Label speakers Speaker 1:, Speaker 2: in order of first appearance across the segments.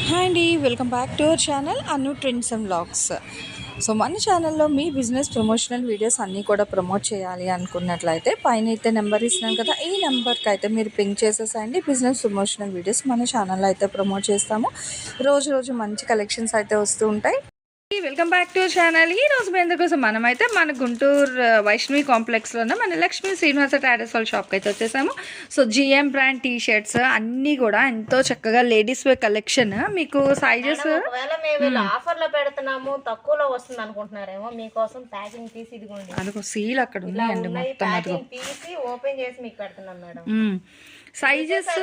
Speaker 1: Hi అండి, welcome back to our channel Anu trends and vlogs. So మన ఛానల్లో మీ business promotional videos అన్నీ కూడా ప్రమోట్ చేయాలి అనుకున్నట్లయితే పైన అయితే నెంబర్ ఇస్తున్నాను కదా, ఈ నెంబర్కి అయితే మీరు పింక్ చేసేసండి. బిజినెస్ ప్రమోషనల్ వీడియోస్ మన ఛానల్లో అయితే ప్రమోట్ చేస్తాము. రోజు మంచి కలెక్షన్స్ అయితే వస్తూ ఉంటాయి. Welcome back to channel. ఈ రోజు మీ అందరి కోసం మనమైతే మన గుంటూరు వైష్ణవి కాంప్లెక్స్లో ఉన్న మన లక్ష్మీ శ్రీనివాస ట్రేడర్స్ వాళ్ళ షాప్కి అయితే వచ్చేసాము. So GM brand T shirts అన్నీ కూడా ఎంతో చక్కగా లేడీస్ వేర్ కలెక్షన్. మీకు సైజెస్
Speaker 2: ఆఫర్లో పెడుతున్నాము, తక్కువలో వస్తుంది అనుకుంటున్నారేమో, మీకోసం ప్యాకింగ్ తీసి ఇదిగోండి,
Speaker 1: అదిగో సీల్ అక్కడ ఉన్నాయండి మొత్తం, అదిగో
Speaker 2: తీసి ఓపెన్ చేసి మీకు పెడుతున్నాం మేడం.
Speaker 1: సైజెస్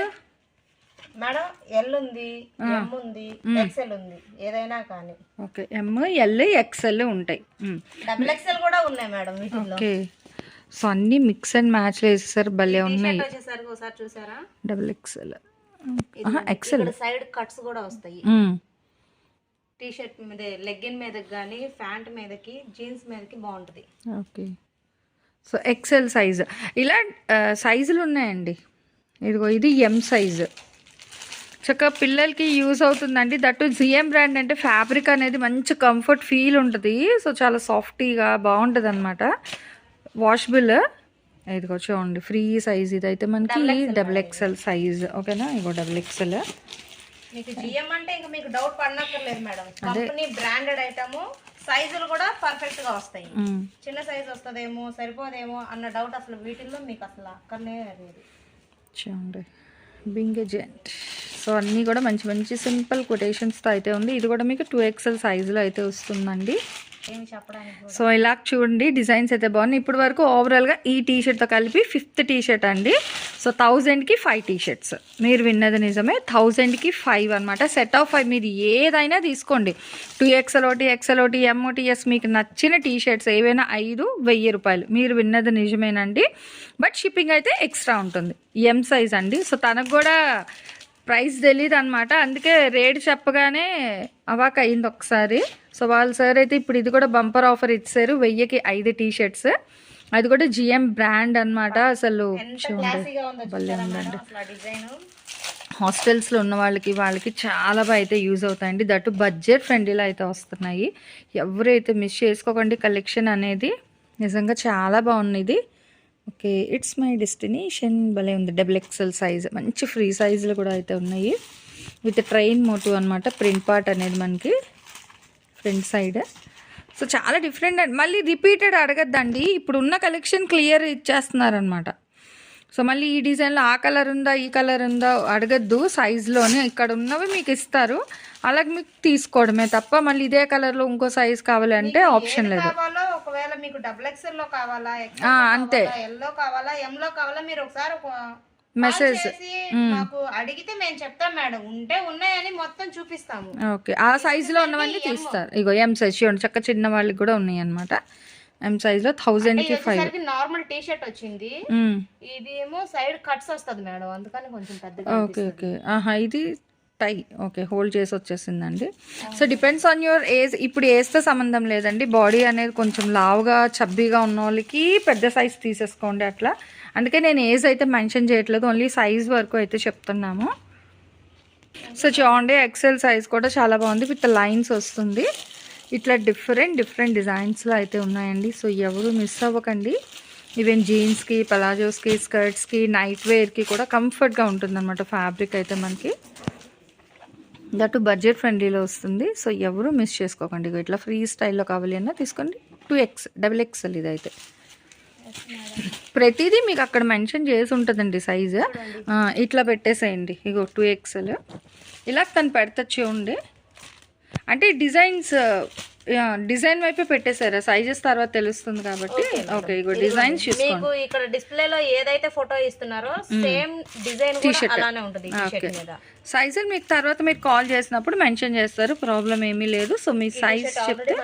Speaker 2: మేడం ఎల్ ఉంది, ఎం ఉంది, ఎక్సెల్ ఉంది, ఏదైనా కానీ.
Speaker 1: ఓకే, ఎం ఎల్ ఎక్సెల్ ఉంటాయి,
Speaker 2: డబుల్ ఎక్సెల్ కూడా ఉన్నాయి మేడం వీటిలో.
Speaker 1: ఓకే, సో అన్ని మిక్స్ అండ్ మ్యాచ్లో వేసేసారు, భలే ఉన్నాయి.
Speaker 2: ఒకసారి చూసారా,
Speaker 1: double XL XL
Speaker 2: side cuts కూడా వస్తాయి. టీ షర్ట్ మీద, లెగ్గిన్ మీదకి కానీ ప్యాంట్ మీదకి, జీన్స్ మీదకి బాగుంటుంది.
Speaker 1: ఓకే, సో ఎక్సెల్ సైజ్ ఇలా సైజులు ఉన్నాయండి. ఇదిగో ఇది ఎం సైజు, చక్కగా పిల్లలకి యూజ్ అవుతుందండి. దట్టు జిఎం బ్రాండ్ అంటే ఫ్యాబ్రిక్ అనేది మంచి కంఫర్ట్ ఫీల్ ఉంటుంది. సో చాలా సాఫ్టీగా బాగుంటుంది అనమాట. వాషబుల్. ఇదిగో చూడండి, ఫ్రీ సైజ్ ఇదైతే మనకి డబుల్ ఎక్సెల్ సైజ్. ఓకేనా, ఇగో డబుల్ ఎక్సెల్.
Speaker 2: మీకు జిఎం అంటే ఇంకా మీకు డౌట్ పడనక్కర్లేదు మేడం. కంపెనీ బ్రాండెడ్ ఐటమ్, సైజులు కూడా పర్ఫెక్ట్ గా వస్తాయి. చిన్న సైజ్ వస్తుందేమో, సరిపోదేమో అన్న డౌట్ అసలు వీటిల్లో మీకు అసలు అక్కడనే లేదు.
Speaker 1: చూడండి, బింగెజెంట్. సో అన్నీ కూడా మంచి మంచి సింపుల్ కొటేషన్స్తో అయితే ఉంది. ఇది కూడా మీకు 2XL సైజులో అయితే వస్తుందండి. సో ఇలా చూడండి, డిజైన్స్ అయితే బాగున్నాయి. ఇప్పటి వరకు ఓవరాల్గా ఈ టీషర్ట్తో కలిపి 5th టీషర్ట్ అండి. సో 1000కి 5 టీషర్ట్స్. మీరు విన్నది నిజమే, 1000కి 5 అనమాట. సెట్ ఆఫ్ 5 మీరు ఏదైనా తీసుకోండి. 2XL ఒకటి, XL ఒకటి, MOTS మీకు నచ్చిన టీషర్ట్స్ ఏవైనా 5,000 రూపాయలు. మీరు విన్నది నిజమేనండి, బట్ షిప్పింగ్ అయితే ఎక్స్ట్రా ఉంటుంది. ఎం సైజ్ అండి. సో తనకు కూడా ప్రైస్ తెలియదు అనమాట, అందుకే రేట్ చెప్పగానే అవాక్ అయింది ఒకసారి. సో వాళ్ళ సార్ అయితే ఇప్పుడు ఇది కూడా బంపర్ ఆఫర్ ఇచ్చారు, 1000కి 5 టీషర్ట్స్. అది కూడా జిఎం బ్రాండ్ అనమాట. అసలు భలే ఉందండి. హాస్టల్స్లో ఉన్న వాళ్ళకి చాలా బాగా అయితే యూజ్ అవుతాయండి. దట్టు బడ్జెట్ ఫ్రెండ్లీలో అయితే వస్తున్నాయి. ఎవరైతే మిస్ చేసుకోకండి, కలెక్షన్ అనేది నిజంగా చాలా బాగున్నది. Okay, it's my destination. భలే ఉంది. డబుల్ ఎక్సెల్ సైజ్, మంచి ఫ్రీ సైజులు కూడా అయితే ఉన్నాయి. విత్ ట్రైన్ మోటివ్ అనమాట. ప్రింట్ పార్ట్ అనేది మనకి ఫ్రంట్ సైడ్. సో చాలా డిఫరెంట్ అండి. మళ్ళీ రిపీటెడ్ అడగద్దండి, ఇప్పుడు ఉన్న కలెక్షన్ క్లియర్ ఇచ్చేస్తున్నారనమాట. సో మళ్ళీ ఈ డిజైన్లో ఆ కలర్ ఉందా, ఈ కలర్ ఉందా అడగద్దు. సైజులోనే ఇక్కడ ఉన్నవి మీకు ఇస్తారు, అలాగే మీకు తీసుకోవడమే తప్ప మళ్ళీ ఇదే కలర్లో ఇంకో సైజ్ కావాలంటే ఆప్షన్ లేదు.
Speaker 2: ఒకవేళ మీకు డబుల్ ఎక్సెల్ లో కావాలా,
Speaker 1: అంతే,
Speaker 2: ఎల్లో కావాలా, ఎం లో కావాలా, మీరు ఒకసారి
Speaker 1: మెసేజ్
Speaker 2: మాకు అడిగితే మేము చెప్తాం మేడం. ఉంటే ఉన్నాయని మొత్తం చూపిస్తాము.
Speaker 1: ఓకే, ఆ సైజులో ఉన్నవన్నీ తీస్తారు. ఇగో ఎం సైజ్ చూడండి, చక్క చిన్న వాళ్ళకి కూడా ఉన్నాయి అనమాట. ఎం సైజ్ లో 1000కి 5.
Speaker 2: నార్మల్ టీ షర్ట్ వచ్చింది, ఇది ఏమో సైడ్ కట్స్ వస్తుంది మేడం, అందుకని కొంచెం పెద్దగా.
Speaker 1: ఓకే ఓకే, ఇది టై. ఓకే, హోల్డ్ చేసి వచ్చేసిందండి. So depends on your age. ఇప్పుడు ఏజ్తో సంబంధం లేదండి. బాడీ అనేది కొంచెం లావుగా చబ్బీగా ఉన్న వాళ్ళకి పెద్ద సైజ్ తీసేసుకోండి అట్లా. అందుకే నేను ఏజ్ అయితే మెన్షన్ చేయట్లేదు, ఓన్లీ సైజ్ వరకు అయితే చెప్తున్నాము. సో చూడండి, ఎక్సెల్ సైజ్ కూడా చాలా బాగుంది, విత్ లైన్స్ వస్తుంది. ఇట్లా డిఫరెంట్ డిజైన్స్లో అయితే ఉన్నాయండి. సో ఎవరు మిస్ అవ్వకండి. ఈవెన్ జీన్స్కి, పలాజోస్కి, స్కర్ట్స్కి, నైట్ వేర్కి కూడా కంఫర్ట్గా ఉంటుందన్నమాట. ఫ్యాబ్రిక్ అయితే మనకి దట్టు బడ్జెట్ ఫ్రెండ్లీలో వస్తుంది. సో ఎవరు మిస్ చేసుకోకండి. ఇట్లా ఫ్రీ స్టైల్లో కావాలి అన్నా తీసుకోండి. 2X డబుల్ ఎక్స్ఎల్ ఇదైతే ప్రతిదీ మీకు అక్కడ మెన్షన్ చేసి ఉంటుందండి సైజు. ఇట్లా పెట్టేసేయండి. ఇగో 2XL ఇలా తను పెడతా చూడండి. అంటే డిజైన్ వైపే పెట్టేశారా, సైజెస్ తర్వాత తెలుస్తుంది కాబట్టి. ఓకే, ఇగో డిజైన్
Speaker 2: మీకు ఇక్కడ డిస్ప్లేలో ఏదైతే ఫోటో ఇస్తున్నారో సేమ్ డిజైన్ కూడా అలానే ఉంటుంది.
Speaker 1: సైజులు మీకు తర్వాత మీరు కాల్ చేసినప్పుడు మెన్షన్ చేస్తారు, ప్రాబ్లం ఏమీ లేదు. సో మీ సైజ్ చెప్తే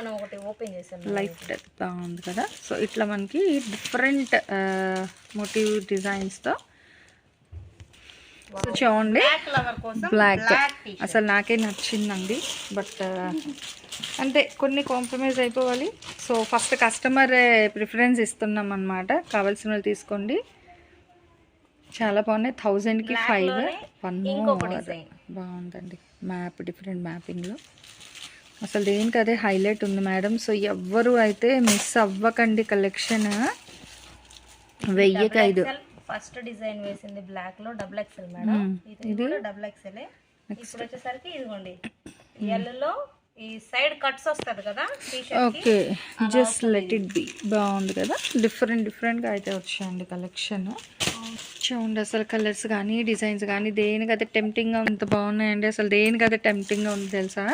Speaker 1: లైఫ్ డెత్ బాగుంది కదా. సో ఇట్లా మనకి డిఫరెంట్ మోటివ్ డిజైన్స్తో. సో చూడండి, బ్లాక్ అసలు నాకే నచ్చిందండి, బట్ అంటే కొన్ని కాంప్రమైజ్ అయిపోవాలి. సో ఫస్ట్ కస్టమర్ ప్రిఫరెన్స్ ఇస్తున్నాం అన్నమాట. కావాల్సిన వాళ్ళు తీసుకోండి. చాలా బాగున్నాయి. 1000కి 5 బాగుందండి. మ్యాప్, డిఫరెంట్ మ్యాపింగ్లో అసలు దేనికి అదే హైలైట్ ఉంది మేడం. సో ఎవ్వరు అయితే మిస్ అవ్వకండి కలెక్షన్. 1000కి 5.
Speaker 2: ఫస్ట్ డిజైన్ వేసింది బ్లాక్ లో డబుల్ ఎక్సెల్ మేడం. ఇది కూడా డబుల్ ఎక్సెల్. ఇప్పుడు వచ్చేసరికి ఇదిగోండి ఎల్లో ఈ సైడ్ కట్స్ వస్తుంది కదా T-shirt.
Speaker 1: Okay, just let it be. బాగుంది కదా, డిఫరెంట్గా అయితే వచ్చాయండి కలెక్షన్. చూడండి అసలు కలర్స్ కానీ డిజైన్స్ కానీ దేనికైతే టెంప్టింగ్గా ఎంత బాగున్నాయండి. అసలు దేనికైతే టెంప్టింగ్గా ఉంది తెలుసా.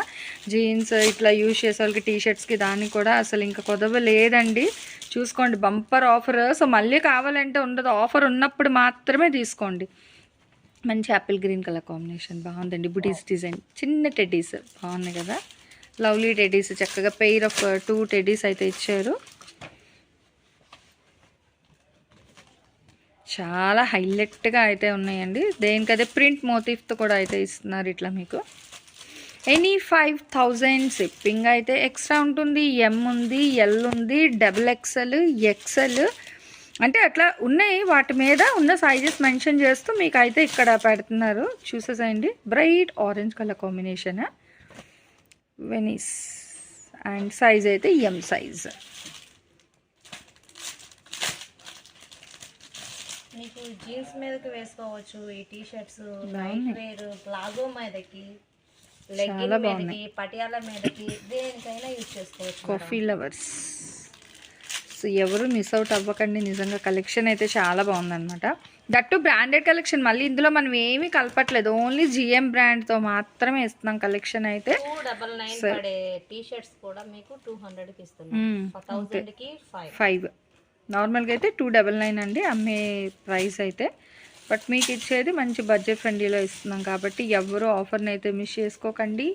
Speaker 1: జీన్స్ ఇట్లా యూజ్ చేసే వాళ్ళకి, టీషర్ట్స్కి దానికి కూడా అసలు ఇంకా కుదవలేదండి. చూసుకోండి బంపర్ ఆఫర్. సో మళ్ళీ కావాలంటే ఉండదు, ఆఫర్ ఉన్నప్పుడు మాత్రమే తీసుకోండి. మంచి యాపిల్ గ్రీన్ కలర్ కాంబినేషన్ బాగుందండి. బుటీస్ డిజైన్, చిన్న టెడ్డీస్ బాగున్నాయి కదా, లవ్లీ టెడ్డీస్. చక్కగా పెయిర్ ఆఫ్ 2 టెడ్డీస్ అయితే ఇచ్చారు. చాలా హైలైట్గా అయితే ఉన్నాయండి. దేనికైతే ప్రింట్ మోటిఫ్తో కూడా అయితే ఇస్తున్నారు ఇట్లా మీకు. ఎనీ 5000 షిప్పింగ్ అయితే ఎక్స్ట్రా ఉంటుంది. ఎం ఉంది, ఎల్ ఉంది, డబుల్ ఎక్సెల్, ఎక్సెల్ అంటే అట్లా ఉన్నాయి. వాటి మీద ఉన్న సైజెస్ మెన్షన్ చేస్తూ మీకు అయితే ఇక్కడ పెడుతున్నారు. చూసేసేయండి. బ్రైట్ ఆరెంజ్ కలర్ కాంబినేషన్, వెనిస్ అండ్ సైజ్ అయితే ఎం సైజ్.
Speaker 2: మీకు జీన్స్ మీదకి వేసుకోవచ్చు ఈ T shirts, night wear, palazzo మీదకి, లెగ్గిన్ మీదకి, పటియాలా మీదకి, దేనికైనా యూజ్ చేసుకోవచ్చు.
Speaker 1: కాఫీ లవర్స్ సో ఎవరు మిస్ అవుట్ అవ్వకండి. నిజంగా కలెక్షన్ అయితే చాలా బాగుందన్నమాట. That branded collection. మళ్ళీ ఇందులో మనం ఏమీ కలపట్లేదు, ఓన్లీ జిఎం బ్రాండ్తో మాత్రమే ఇస్తున్నాం కలెక్షన్ అయితే.
Speaker 2: 299 పడే టీ షర్ట్స్ కూడా మీకు 200కి ఇస్తున్నాం. 1000కి
Speaker 1: 5. నార్మల్గా అయితే 299 అండి అమ్మే ప్రైస్ అయితే. బట్ మీకు ఇచ్చేది మంచి బడ్జెట్ ఫ్రెండ్లీలో ఇస్తున్నాం కాబట్టి ఎవరు ఆఫర్ని అయితే మిస్ చేసుకోకండి.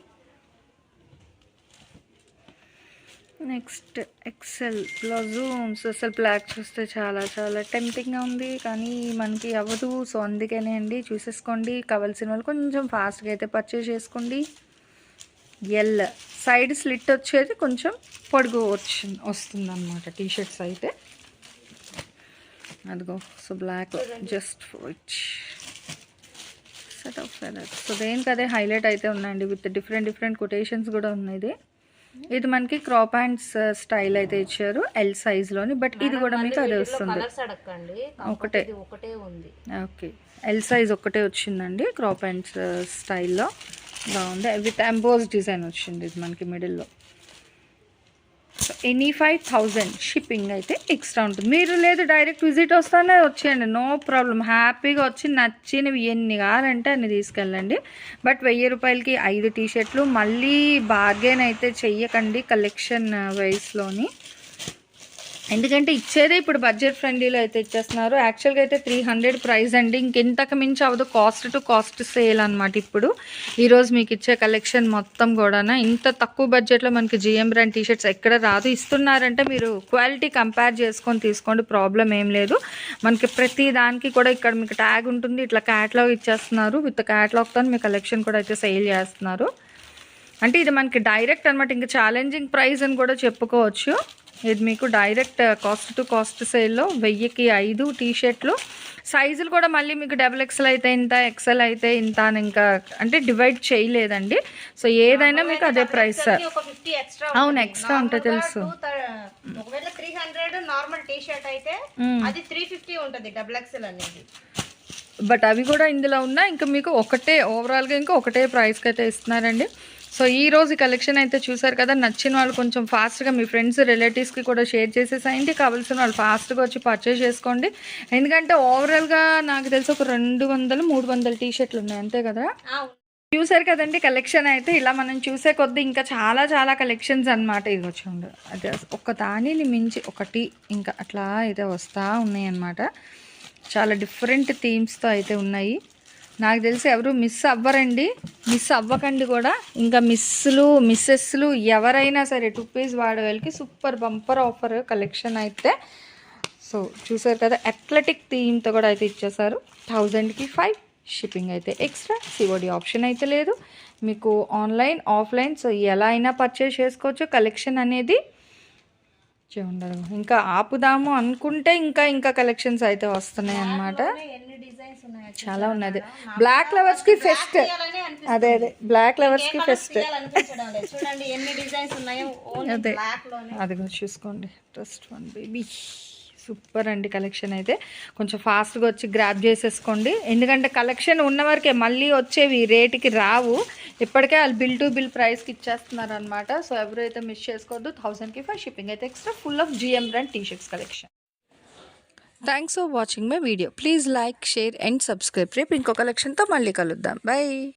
Speaker 1: Next XL palazzos. అసలు బ్లాక్ చూస్తే చాలా చాలా టెంప్టింగ్గా ఉంది కానీ మనకి అవ్వదు. సో అందుకనే అండి, చూసేసుకోండి. కావాల్సిన వాళ్ళు కొంచెం ఫాస్ట్గా అయితే పర్చేస్ చేసుకోండి. ఎల్ సైడ్ స్లిట్ వచ్చేది కొంచెం పొడుగు వస్తుంది అన్నమాట టీషర్ట్స్ అయితే. అదిగో so black just for it set of colour. So దేనికి అదే హైలైట్ అయితే ఉన్నాయండి. విత్ డిఫరెంట్ కొటేషన్స్ కూడా ఉన్నాయి. ఇది మనకి క్రాప్ హ్యాండ్స్ స్టైల్ అయితే ఇచ్చారు ఎల్ సైజ్లోని. బట్ ఇది కూడా మీకు అదే వస్తుంది, ఒకటే
Speaker 2: ఉంది.
Speaker 1: ఓకే, ఎల్ సైజ్ ఒకటే వచ్చిందండి క్రాప్ హ్యాండ్స్ స్టైల్లో. బాగుంది. విత్ ఎంబోస్ డిజైన్ వచ్చింది ఇది మనకి మిడిల్లో. సో ఎనీ 5000 షిప్పింగ్ అయితే ఎక్స్ట్రా ఉంటుంది. మీరు లేదు డైరెక్ట్ విజిట్ వస్తానే వచ్చేయండి, నో ప్రాబ్లం. హ్యాపీగా వచ్చి నచ్చినవి ఎన్ని కావాలంటే అన్ని తీసుకెళ్ళండి. బట్ 1000 రూపాయలకి 5 టీషర్ట్లు. మళ్ళీ బార్గెన్ అయితే చెయ్యకండి కలెక్షన్ వైస్లోని. ఎందుకంటే ఇచ్చేదే ఇప్పుడు బడ్జెట్ ఫ్రెండ్లీలో అయితే ఇచ్చేస్తున్నారు. యాక్చువల్గా అయితే 300 ప్రైస్ అండి, ఇంకెంతకు మించి అవ్వదు. కాస్ట్ టు కాస్ట్ సేల్ అనమాట. ఇప్పుడు ఈరోజు మీకు ఇచ్చే కలెక్షన్ మొత్తం కూడా ఇంత తక్కువ బడ్జెట్లో మనకి జిఎం బ్రాండ్ టీషర్ట్స్ ఎక్కడ రాదు. ఇస్తున్నారంటే మీరు క్వాలిటీ కంపేర్ చేసుకొని తీసుకోండి, ప్రాబ్లం ఏం లేదు. మనకి ప్రతి దానికి కూడా ఇక్కడ మీకు ట్యాగ్ ఉంటుంది, ఇట్లా క్యాటలాగ్ ఇచ్చేస్తున్నారు. విత్ క్యాటలాగ్తో మీ కలెక్షన్ కూడా అయితే సేల్ చేస్తున్నారు. అంటే ఇది మనకి డైరెక్ట్ అనమాట, ఇంకా ఛాలెంజింగ్ ప్రైస్ అని కూడా చెప్పుకోవచ్చు. ఇది మీకు డైరెక్ట్ కాస్ట్ టు కాస్ట్ సేల్లో 1000కి 5 టీషర్ట్లు. సైజులు కూడా మళ్ళీ మీకు డబుల్ ఎక్సెల్ అయితే ఇంత, ఎక్సెల్ అయితే ఇంత అని ఇంకా అంటే డివైడ్ చేయలేదండి. సో ఏదైనా మీకు అదే ప్రైస్. అవును, ఎక్స్ట్రా ఉంటుంది తెలుసు.
Speaker 2: ఒకవేళ 300 నార్మల్ టీ షర్ట్ అయితే అది 350 ఉంటుంది డబుల్ ఎక్సెల్ అనేది.
Speaker 1: బట్ అవి కూడా ఇందులో ఉన్నా ఇంకా మీకు ఒకటే ఓవరాల్గా ఇంకా ఒకటే ప్రైస్కి అయితే ఇస్తున్నారండి. సో ఈరోజు కలెక్షన్ అయితే చూసారు కదా. నచ్చిన వాళ్ళు కొంచెం ఫాస్ట్గా మీ ఫ్రెండ్స్ రిలేటివ్స్కి కూడా షేర్ చేసేసేయండి. కావాల్సిన వాళ్ళు ఫాస్ట్గా వచ్చి పర్చేస్ చేసుకోండి. ఎందుకంటే ఓవరాల్గా నాకు తెలిసి ఒక 200-300 టీషర్ట్లు ఉన్నాయి అంతే కదా. చూసారు కదండి కలెక్షన్ అయితే. ఇలా మనం చూసే కొద్దీ ఇంకా చాలా చాలా కలెక్షన్స్ అనమాట. ఇది వచ్చి అదే ఒక దానిని మించి ఒకటి ఇంకా అట్లా అయితే వస్తూ ఉన్నాయి అన్నమాట. చాలా డిఫరెంట్ థీమ్స్తో అయితే ఉన్నాయి. నాకు తెలిసి ఎవరు మిస్ అవ్వరండి, మిస్ అవ్వకండి కూడా. ఇంకా మిస్సెస్లు ఎవరైనా సరే 2 పీస్ వాడేవాళ్ళకి సూపర్ బంపర్ ఆఫర్ కలెక్షన్ అయితే. సో చూసారు కదా, అథ్లెటిక్ థీమ్తో కూడా అయితే ఇచ్చేసారు. 1000కి 5 షిప్పింగ్ అయితే ఎక్స్ట్రా. సిఓడి ఆప్షన్ అయితే లేదు మీకు. ఆన్లైన్ ఆఫ్లైన్ సో ఎలా అయినా పర్చేస్ చేసుకోవచ్చు. కలెక్షన్ అనేది ఉండదు. ఇంకా ఆపుదాము అనుకుంటే ఇంకా కలెక్షన్స్ అయితే వస్తున్నాయి అన్నమాట.
Speaker 2: ఎన్ని డిజైన్స్ ఉన్నాయో
Speaker 1: చాలా ఉన్నది. బ్లాక్ లవర్స్ కి ఫెస్ట్. అదే బ్లాక్ లవర్స్ కి ఫెస్ట్.
Speaker 2: చూడండి ఎన్ని డిజైన్స్ ఉన్నాయో ఓన్లీ బ్లాక్ లోనే.
Speaker 1: అది కూడా చూసుకోండి. ట్రస్ట్ వన్ బేబీ సూపర్ అండి. కలెక్షన్ అయితే కొంచెం ఫాస్ట్గా వచ్చి గ్రాప్ చేసేసుకోండి, ఎందుకంటే కలెక్షన్ ఉన్న వరకే, మళ్ళీ వచ్చేవి రేటుకి రావు. ఇప్పటికే వాళ్ళు బిల్ టు బిల్ ప్రైస్కి ఇచ్చేస్తున్నారు అనమాట. సో ఎవరైతే మిస్ చేసుకోవద్దు. 1000కి ఫర్ షిప్పింగ్ అయితే extra. Full of GM brand T shirts collection. Thanks for watching my video. Please like, share and subscribe. రేపు ఇంకో కలెక్షన్తో మళ్ళీ కలుద్దాం. బై.